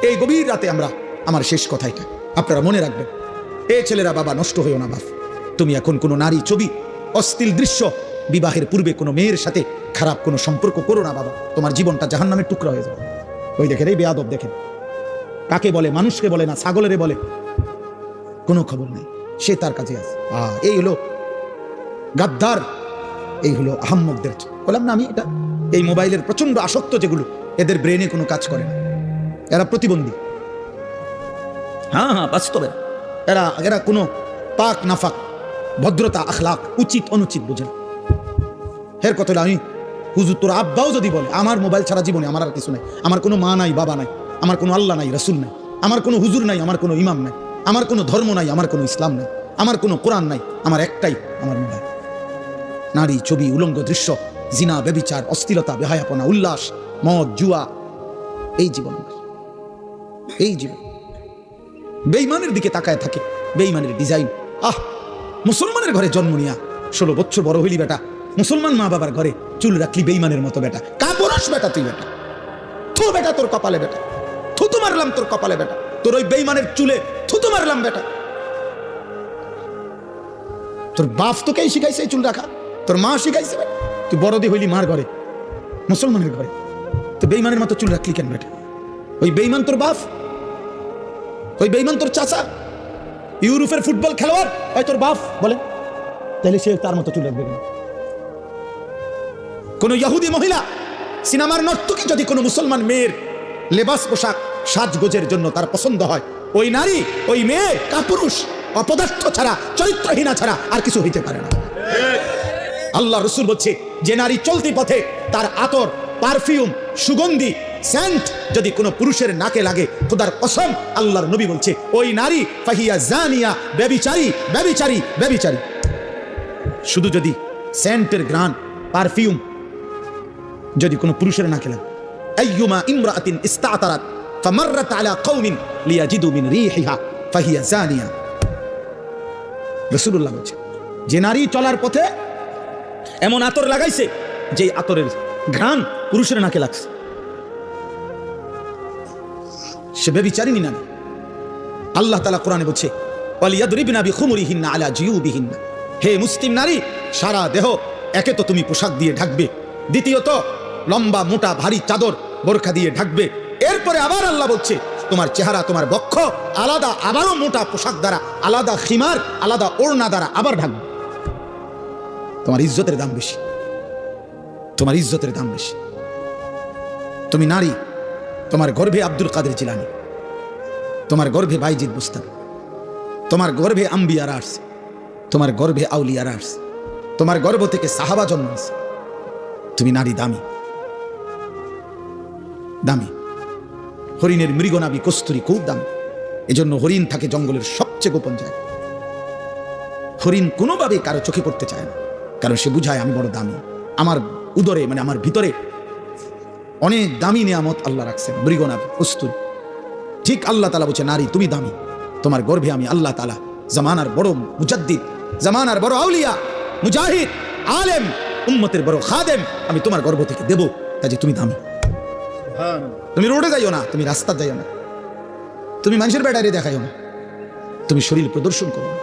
এই গভীর রাতে আমার শেষ কথা এটা, আপনারা মনে রাখবেন। এ ছেলেরা, বাবা নষ্ট হইও না বাপ। তুমি এখন কোনো নারী ছবি, অশ্লীল দৃশ্য, বিবাহের পূর্বে কোনো মেয়ের সাথে খারাপ কোনো সম্পর্ক করো না বাবা, তোমার জীবনটা জাহান্নামের টুকরা হয়ে যাবে। ওই দেখেন, এই বেয়াদব দেখেন, কাকে বলে, মানুষকে বলে না, ছাগলেরে বলে, কোনো খবর নেই, সে তার কাছে আছে। এই হলো গাদ্দার, এই হলো আহাম্মকদের। বললাম না আমি, এটা এই মোবাইলের প্রচন্ড আসক্ত যেগুলো, এদের ব্রেনে কোনো কাজ করে না, এরা প্রতিবন্ধী। হ্যাঁ বাস্তবে এরা কোনো পাক নাফাক, ভদ্রতা, আখলাক, উচিত অনুচিত বুঝে না। এর কথা হলো, আমি হুজুর তোর আব্বাও যদি বলে আমার মোবাইল ছাড়া জীবনে আমার আর কিছু নাই, আমার কোনো মা নাই, বাবা নাই, আমার কোনো আল্লাহ নাই, রাসূল নাই, আমার কোনো হুজুর নাই, আমার কোনো ইমাম নাই, আমার কোনো ধর্ম নাই, আমার কোনো ইসলাম নাই, আমার কোনো কোরআন নাই, আমার একটাই আমার মোবাইল। নারী ছবি, উলঙ্গ দৃশ্য, জিনা, ব্যভিচার, অশ্লীলতা, বেহায়াপনা, উল্লাস, মদ, জুয়া, এই জীবন, এই জীবন বেঈমানের দিকে তাকায় থাকে, বেঈমানের ডিজাইন। মুসলমানের ঘরে জন্ম নিয়া 16 বছর বড় হইলি বেটা, মুসলমান মা বাবার ঘরে চুল রাখলি বেঈমানের মতো বেটা, কাপুরুষ বেটা তুই বেটা, থু বেটা তোর কপালে বেটা, থুতু মারলাম তোর কপালে বেটা, তোর ওই বেঈমানের চুলে থুতু মারলাম বেটা। তোর বাপ তোকেই শিখাইছে এই চুল রাখা, তোর মা শিখাইছে, তুই বড়দি হইলি মার ঘরে, মুসলমানের ঘরে, তো বেঈমানের মতো চুল রাখলি কেন বেটা? ওই বেঈমান তোর বাপ, ওই বেঈমান তোর চাচা, ইউরোপের ফুটবল খেলোয়াড় ওই তোর বাপ বলে, তাহলে সে তার মতো চুল রাখবে কেন? কোন ইহুদি মহিলা, সিনেমার নর্তকী যদি কোনো মুসলমান মেয়ের লেবাস, পোশাক, সাজগোজের জন্য তার পছন্দ হয়, ওই নারী, ওই মেয়ে কাপুরুষ, অপদার্থ ছাড়া, চরিত্রহীনা ছাড়া আর কিছু হইতে পারে না। আল্লাহ রাসূল বলছে, যে নারী চলতি পথে তার আতর, পারফিউম, সুগন্ধি, সেন্ট যদি কোনো পুরুষের নাকে লাগে, খোদার কসম আল্লাহর নবী বলছে ওই নারী ফাহিয়া জানিয়া, ব্যভিচারী, ব্যভিচারী, ব্যভিচারী। শুধু যদি সেন্টের ঘ্রাণ, পারফিউম যদি কোনো পুরুষের নাকে লাগে, আইয়ুমা ইমরাআতিন ইস্তাতারাত ফামাররাত আলা কওমিন লিয়াজিদু মিন রিহিহা ফাহিয়া জানিয়া। রাসূলুল্লাহ বলছে, যে নারী চলার পথে এমন আতর লাগাইছে যে আতরের ঘ্রাণ পুরুষের নাকে লাগছে, সে ব্যভিচারিণী নারী। আল্লাহ তাআলা কোরআনে বলছে, ওয়ালিয়াদরিবনা বিখুমুরিহিন্না আলা জিয়ুবিহিন্না। হে মুসলিম নারী, সারা দেহ একে তো তুমি পোশাক দিয়ে ঢাকবে, দ্বিতীয়ত লম্বা মোটা ভারী চাদর, বোরখা দিয়ে ঢাকবে। এরপরে আবার আল্লাহ বলছে, তোমার চেহারা, তোমার বক্ষ আলাদা, আবারও মোটা পোশাক দ্বারা, আলাদা খিমার, আলাদা ওড়না দ্বারা আবার ঢাকবে। তোমার ইজ্জতের দাম বেশি, তোমার ইজ্জতের দাম বেশি। তুমি নারী, তোমার গর্ভে আব্দুল কাদের জিলানী, তোমার গর্ভে বাইজিদ বুস্তামি, তোমার গর্ভে আম্বিয়ারা আসছে, তোমার গর্ভে আউলিয়ারা আসছে, তোমার গর্ভ থেকে সাহাবা জন্মাচ্ছে। তুমি নারী দামি, দামি। হরিণের মৃগনাভি কস্তুরী খুব দামি, এজন্য হরিণ থাকে জঙ্গলের সবচেয়ে গোপন জায়গায়। হরিণ কোনোভাবে কারো চোখে পড়তে চায় না, কারণ সে বুঝায় আমি বড় দামি, আমার উদরে মানে আমার ভিতরে অনেক দামি নিয়ামত আল্লাহ রাখছেন, মৃগনাভি, কস্তুরী। ঠিক আল্লাহ তাআলা বলছে, নারী তুমি দামি, তোমার গর্ভে আমি আল্লাহ তাআলা জামানার বড় মুজাদ্দিদ, জামানার বড় আউলিয়া, মুজাহিদ, আলেম, উম্মতের বড় খাদেম আমি তোমার গর্ভ থেকে দেব, কাজে তুমি দামি। তুমি রোডে যাইও না, তুমি রাস্তা যাইও না, তুমি মানুষের বেড়ারে দেখাইও না, তুমি শরীর প্রদর্শন করো না।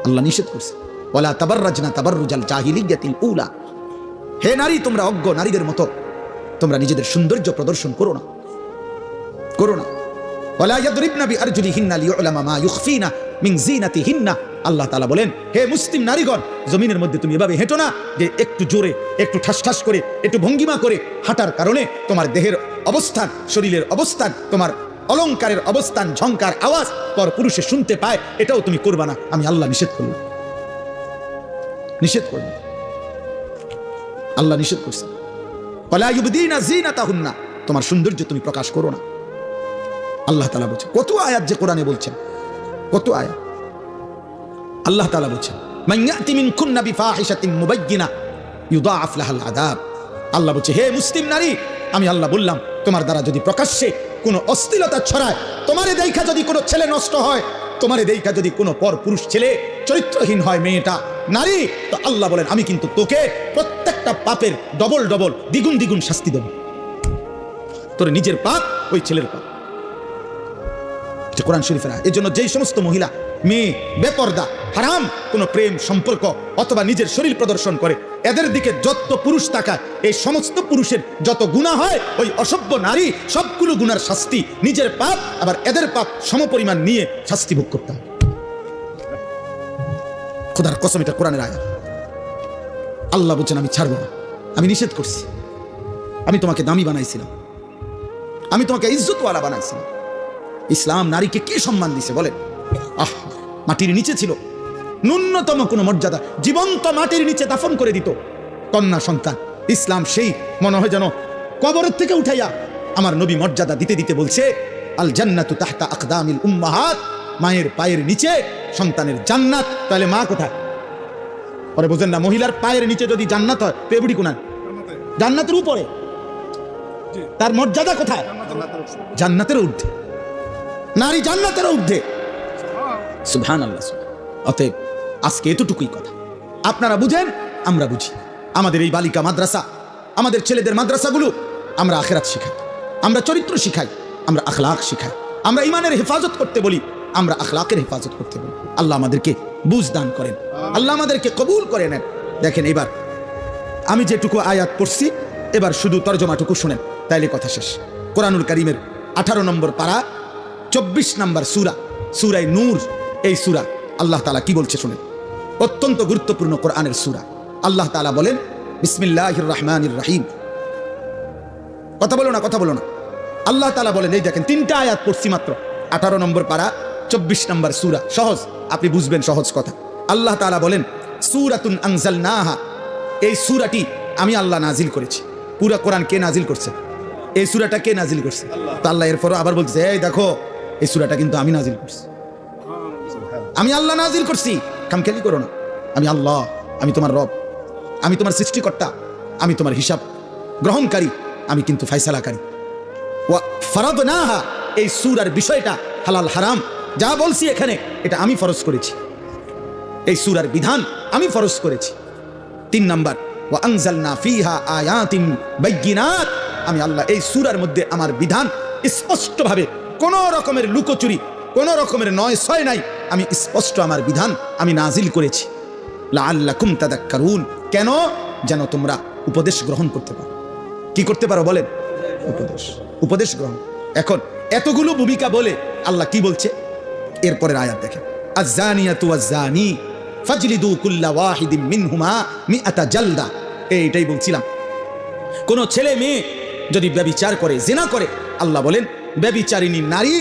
আল্লাহ নিষেধ করছে, ওয়ালা তাবাররাজনা তাবাররুজাল জাহিলিয়াতিল উলা। হে নারী, তোমরা অজ্ঞ নারীদের মতো তোমরা নিজেদের সৌন্দর্য প্রদর্শন করো না, করো না। ওয়ালা ইয়াদরিবনা বিআরজুলিহিন্না লিউলামা মা ইউখফিনা মিন যিনাতিহিন্না। আল্লাহ তাআলা বলেন, হে মুসলিম নারীগণ, জমিনের মধ্যে তুমি এভাবে হেঁটো না যে একটু জোরে, একটু ঠাস ঠাস করে, একটু ভঙ্গিমা করে হাঁটার কারণে তোমার দেহের অবস্থান, শরীরের অবস্থান, তোমার অলংকারের অবস্থান, ঝংকার আওয়াজ পর পুরুষে শুনতে পায়, এটাও তুমি করবা না। আমি আল্লাহ নিষেধ করলাম, নিষেধ করলাম, আল্লাহ নিষেধ করছে। ওয়ালা ইউবদিনা যিনাতাহুন্না, তোমার সৌন্দর্য তুমি প্রকাশ করো না। আল্লাহ তাআলা বলছে, কত আয়াত যে কোরআনে বলছেন, কত আয়াত। আল্লাহ তাআলা বলছেন, মান ইয়াতি মিনকুন্না বিফাহিশাতিন মুবায়্যিনা ইউদাআফ লাহাল আযাব। আল্লাহ বলছে, হে মুসলিম নারী, আমি আল্লাহ বললাম, তোমার দ্বারা যদি প্রকাশ্যে কোনো অশ্লীলতা ছড়ায়, তোমারে দেখা যদি কোনো ছেলে নষ্ট হয়, তোমারে দেখা যদি কোনো পর পুরুষ ছেলে চরিত্রহীন হয়, মেয়েটা নারী, তো আল্লাহ বলেন আমি কিন্তু তোকে প্রত্যেকটা পাপের ডবল ডবল, দ্বিগুণ দ্বিগুণ শাস্তি দেব। তোর নিজের পাপ, ওই ছেলের পাপ। যে কোরআন শরীফের আয়াত। এর জন্য যেই সমস্ত মহিলা, মেয়ে বেপর্দা, হারাম কোনো প্রেম সম্পর্ক অথবা নিজের শরীর প্রদর্শন করে, এদের দিকে যত পুরুষ তাকায়, এই সমস্ত পুরুষের যত গুনাহ হয়, ওই অসভ্য নারী সবগুলো গুনার শাস্তি, নিজের পাপ আবার এদের পাপ সমপরিমাণ নিয়ে শাস্তি ভোগ করতে হবে। খোদার কসম, এটা কোরআনের আয়াত। আল্লাহ বলছেন আমি ছাড়বো না, আমি নিষেধ করছি। আমি তোমাকে দামি বানাইছিলাম, আমি তোমাকে ইজ্জতওয়ালা বানাইছিলাম। ইসলাম নারীকে কি সম্মান দিছে বলেন? মাটির নিচে ছিল, ন্যূনতম কোনো মর্যাদা, জীবন্ত মাটির নিচে দাফন করে দিত কন্যা সন্তান। ইসলাম সেই মনে হয় যেন কবরের থেকে উঠাইয়া আমার নবী মর্যাদা দিতে দিতে বলছে, আল জান্নাতু তাহতা আকদামিল উম্মাহাত, মায়ের পায়ের নিচে সন্তানের জান্নাত। তাহলে মা কোথায়? পরে বুঝেন না, মহিলার পায়ের নিচে যদি জান্নাত হয়, পেবড়ি কোনায়? জান্নাতের উপরে। তার মর্যাদা কোথায়? জান্নাতের ঊর্ধ্বে। নারী জান্নাতের ঊর্ধ্বে। সুবহানাল্লাহ। অতএব আজকে এতটুকুই কথা, আপনারা বুঝেন, আমরা বুঝি। আমাদের এই বালিকা মাদ্রাসা, আমাদের ছেলেদের মাদ্রাসাগুলো, আমরা আখিরাত শিখাই, আমরা চরিত্র শিখাই, আমরা আখলাক শিখাই, আমরা ইমানের হেফাজত করতে বলি, আমরা আখলাকের হেফাজত করতে বলি। আল্লাহ আমাদেরকে বুঝ দান করেন, আল্লাহ আমাদেরকে কবুল করে নেন। দেখেন, এবার আমি যেটুকু আয়াত পড়ছি, এবার শুধু তর্জমাটুকু শুনেন, তাইলে কথা শেষ। কোরআনুল কারীমের 18 নম্বর পারা, 24 নম্বর সূরা, সূরায়ে নূর। এই সূরা আল্লাহ তাআলা কি বলছে শুনেন, অত্যন্ত গুরুত্বপূর্ণ কোরআনের সূরা। আল্লাহ তাআলা বলেন, বিসমিল্লাহির রহমানির রহিম। কথা বলো না, কথা বলো না। আল্লাহ তাআলা বলেন, এই দেখেন 3টা আয়াত পড়ছি মাত্র, 18 নম্বর পারা, 24 নম্বর সূরা। সহজ, আপনি বুঝবেন সহজ কথা। আল্লাহ তাআলা বলেন, সূরাতুন আনজালনাহা, এই সূরাটি আমি আল্লাহ নাজিল করেছি। পুরো কোরআন কে নাজিল করছে? এই সূরাটা কে নাজিল করছে? তো আল্লাহ এরপরও আবার বলছে, এই দেখো, এই সূরাটা কিন্তু আমি নাজিল করছি, আমি আল্লাহ নাজিল করছি। কামখেয়ালি করো না। আমি আল্লাহ, আমি তোমার রব, আমি তোমার সৃষ্টিকর্তা, আমি তোমার হিসাব গ্রহণকারী, আমি কিন্তু ফায়সালাকারী। ওয়া ফারাদনাহা, এই সূরার বিষয়টা হালাল হারাম যা বলছি এখানে, এটা আমি ফরজ করেছি। এই সূরার বিধান আমি ফরজ করেছি। 3 নাম্বার, ওয়া আনজালনা ফিহা আয়াতিন বাইয়িনাত, আমি আল্লাহ এই সূরার মধ্যে আমার বিধান স্পষ্টভাবে, কোনো রকমের লুকোচুরি, কোনো রকমের নয় ছয় নাই, আমি স্পষ্ট আমার বিধান আমি নাজিল করেছি। লাআল্লাকুম তাদাক্কারুন, কেন? যেন তোমরা উপদেশ গ্রহণ করতে পারো। কি করতে পারো বলেন? উপদেশ গ্রহণ। এখন এতগুলো ভূমিকা বলে আল্লাহ কি বলছে এরপরের আয়াত দেখেন, আয-যানিয়াতু ওয়াজ-যানি ফাজলিদু কুল্লা ওয়াহিদিম মিনহুমা মিআতা জালদা। এইটাই বলছিলাম, কোন ছেলে মেয়ে যদি ব্যভিচার করে, জিনা করে, আল্লাহ বলেন ব্যভিচারিণী নারী